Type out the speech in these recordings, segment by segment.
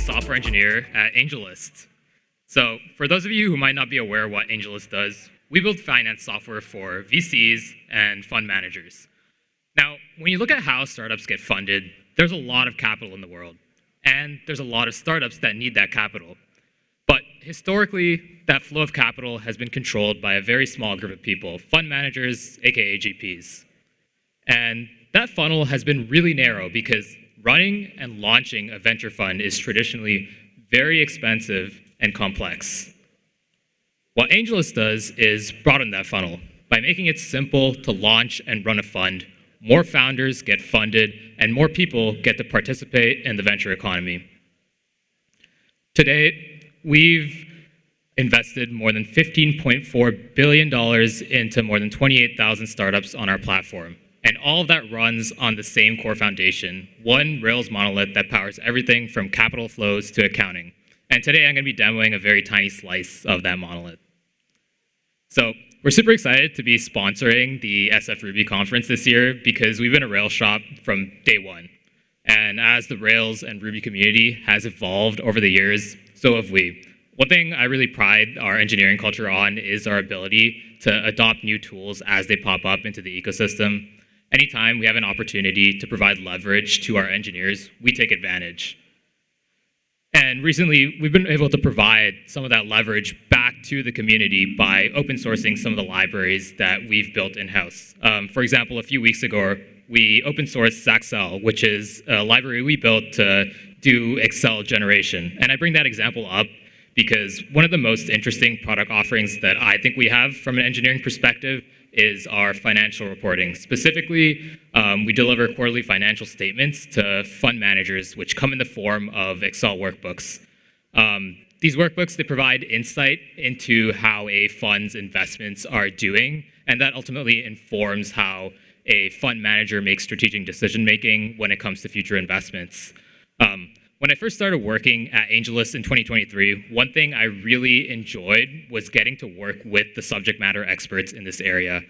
software engineer at AngelList. So for those of you who might not be aware what AngelList does, we build finance software for VCs and fund managers. Now, when you look at how startups get funded, there's a lot of capital in the world, and there's a lot of startups that need that capital. But historically, that flow of capital has been controlled by a very small group of people, fund managers, aka GPs. And that funnel has been really narrow because running and launching a venture fund is traditionally very expensive and complex. What AngelList does is broaden that funnel. By making it simple to launch and run a fund, more founders get funded and more people get to participate in the venture economy. To date, we've invested more than $15.4 billion into more than 28,000 startups on our platform. And all of that runs on the same core foundation, one Rails monolith that powers everything from capital flows to accounting. And today I'm going to be demoing a very tiny slice of that monolith. So we're super excited to be sponsoring the SF Ruby conference this year because we've been a Rails shop from day one. And as the Rails and Ruby community has evolved over the years, so have we. One thing I really pride our engineering culture on is our ability to adopt new tools as they pop up into the ecosystem. Anytime we have an opportunity to provide leverage to our engineers, we take advantage. And recently, we've been able to provide some of that leverage back to the community by open sourcing some of the libraries that we've built in-house. For example, a few weeks ago, we open sourced Saxel, which is a library we built to do Excel generation. And I bring that example up because one of the most interesting product offerings that I think we have from an engineering perspective is our financial reporting. Specifically, we deliver quarterly financial statements to fund managers, which come in the form of Excel workbooks. These workbooks, they provide insight into how a fund's investments are doing, and that ultimately informs how a fund manager makes strategic decision-making when it comes to future investments. When I first started working at AngelList in 2023, one thing I really enjoyed was getting to work with the subject matter experts in this area.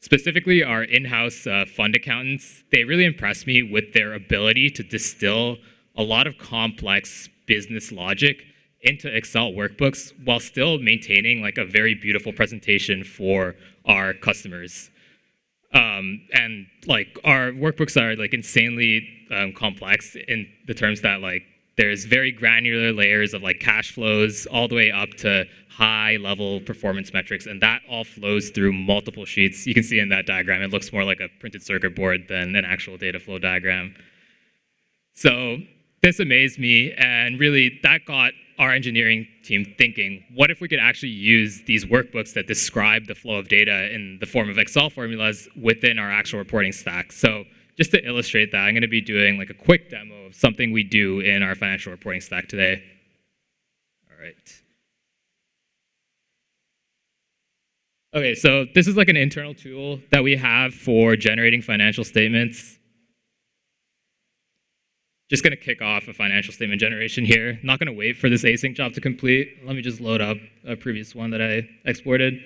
Specifically, our in-house fund accountants, they really impressed me with their ability to distill a lot of complex business logic into Excel workbooks while still maintaining like a very beautiful presentation for our customers. And like our workbooks are like insanely complex in the terms that like there's very granular layers of like cash flows all the way up to high level performance metrics, and that all flows through multiple sheets. You can see in that diagram, it looks more like a printed circuit board than an actual data flow diagram. So this amazed me, and really that got our engineering team thinking, what if we could actually use these workbooks that describe the flow of data in the form of Excel formulas within our actual reporting stack? So just to illustrate that, I'm going to be doing like a quick demo of something we do in our financial reporting stack today. All right. Okay, so this is like an internal tool that we have for generating financial statements. Just going to kick off a financial statement generation here. Not going to wait for this async job to complete. Let me just load up a previous one that I exported.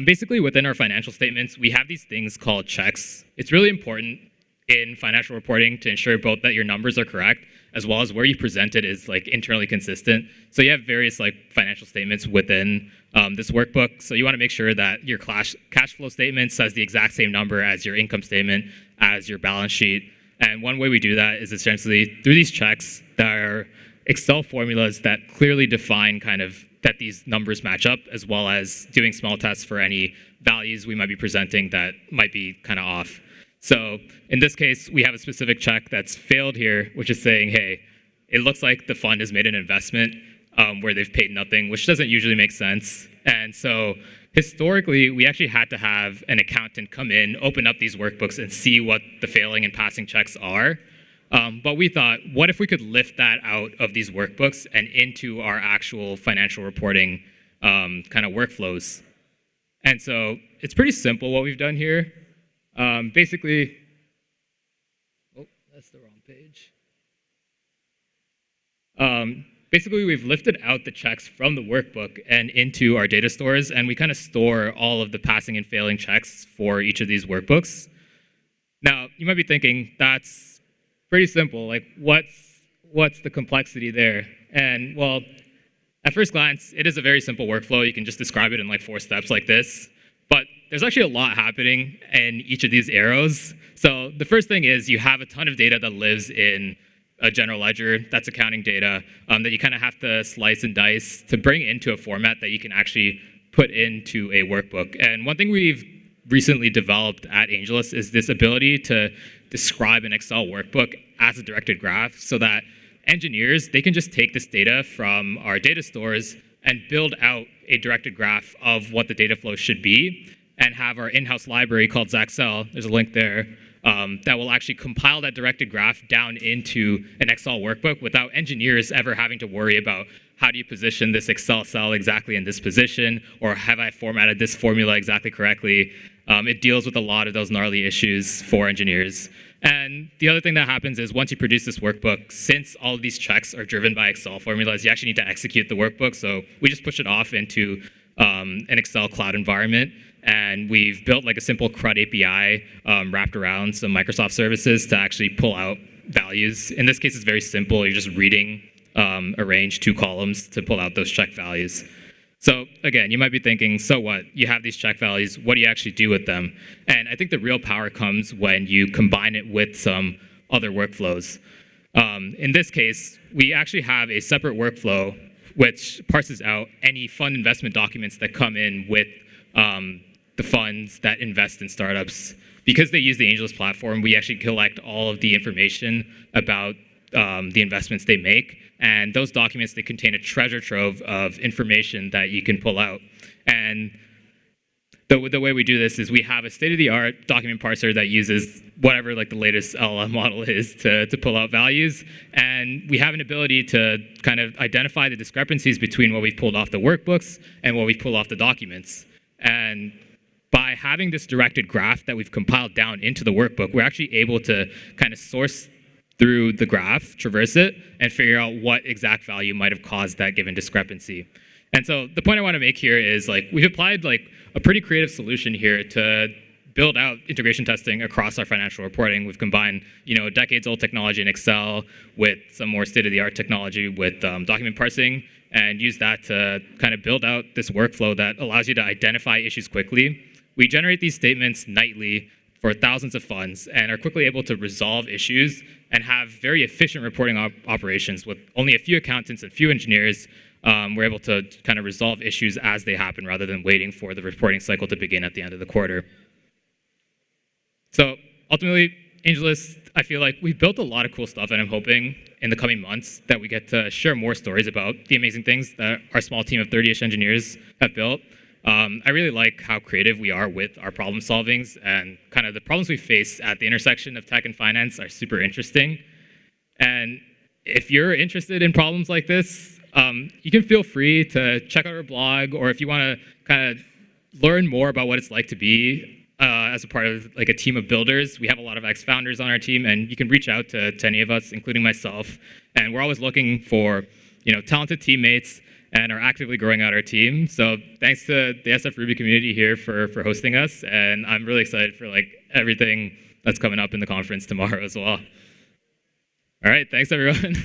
Basically, within our financial statements, we have these things called checks. It's really important in financial reporting to ensure both that your numbers are correct, as well as where you present it is like internally consistent. So you have various like financial statements within this workbook. So you want to make sure that your cash flow statement says the exact same number as your income statement, as your balance sheet. And one way we do that is essentially through these checks that are Excel formulas that clearly define kind of that these numbers match up, as well as doing small tests for any values we might be presenting that might be kind of off. So in this case, we have a specific check that's failed here, which is saying, hey, it looks like the fund has made an investment where they've paid nothing, which doesn't usually make sense. And so historically, we actually had to have an accountant come in, open up these workbooks, and see what the failing and passing checks are. But we thought, what if we could lift that out of these workbooks and into our actual financial reporting kind of workflows? And so it's pretty simple what we've done here. Basically, oh, that's the wrong page. Basically, we've lifted out the checks from the workbook and into our data stores, and we kind of store all of the passing and failing checks for each of these workbooks. Now, you might be thinking, that's pretty simple. Like, what's the complexity there? And well, at first glance, it is a very simple workflow. You can just describe it in like 4 steps like this. But there's actually a lot happening in each of these arrows. So the first thing is you have a ton of data that lives in a general ledger. That's accounting data that you kind of have to slice and dice to bring into a format that you can actually put into a workbook. And one thing we've recently developed at AngelList is this ability to describe an Excel workbook as a directed graph so that engineers, they can just take this data from our data stores and build out a directed graph of what the data flow should be and have our in-house library called Zaxel, there's a link there, that will actually compile that directed graph down into an Excel workbook without engineers ever having to worry about how do you position this Excel cell exactly in this position, or have I formatted this formula exactly correctly? It deals with a lot of those gnarly issues for engineers. And the other thing that happens is once you produce this workbook, since all of these checks are driven by Excel formulas, you actually need to execute the workbook. So we just push it off into an Excel cloud environment. And we've built like a simple CRUD API wrapped around some Microsoft services to actually pull out values. In this case, it's very simple. You're just reading arrange 2 columns to pull out those check values. So again, you might be thinking, so what? You have these check values. What do you actually do with them? And I think the real power comes when you combine it with some other workflows. In this case, we actually have a separate workflow which parses out any fund investment documents that come in with the funds that invest in startups. Because they use the AngelList platform, we actually collect all of the information about the investments they make. And those documents, they contain a treasure trove of information that you can pull out. And the way we do this is we have a state-of-the-art document parser that uses whatever like the latest LLM model is to pull out values. And we have an ability to kind of identify the discrepancies between what we've pulled off the workbooks and what we've pulled off the documents. And by having this directed graph that we've compiled down into the workbook, we're actually able to kind of source through the graph, traverse it, and figure out what exact value might have caused that given discrepancy. And so the point I want to make here is like we've applied like a pretty creative solution here to build out integration testing across our financial reporting. We've combined, decades-old technology in Excel with some more state-of-the-art technology with document parsing, and use that to kind of build out this workflow that allows you to identify issues quickly. We generate these statements nightly for thousands of funds and are quickly able to resolve issues and have very efficient reporting operations with only a few accountants and few engineers. We're able to kind of resolve issues as they happen rather than waiting for the reporting cycle to begin at the end of the quarter. So ultimately, AngelList, I feel like we've built a lot of cool stuff, and I'm hoping in the coming months that we get to share more stories about the amazing things that our small team of 30-ish engineers have built. I really like how creative we are with our problem solvings, and kind of the problems we face at the intersection of tech and finance are super interesting. And if you're interested in problems like this, you can feel free to check out our blog, or if you want to kind of learn more about what it's like to be as a part of like a team of builders. We have a lot of ex-founders on our team, and you can reach out to any of us, including myself. And we're always looking for talented teammates, and are actively growing out our team. So thanks to the SF Ruby community here for hosting us, and I'm really excited for like everything that's coming up in the conference tomorrow as well. All right, thanks everyone.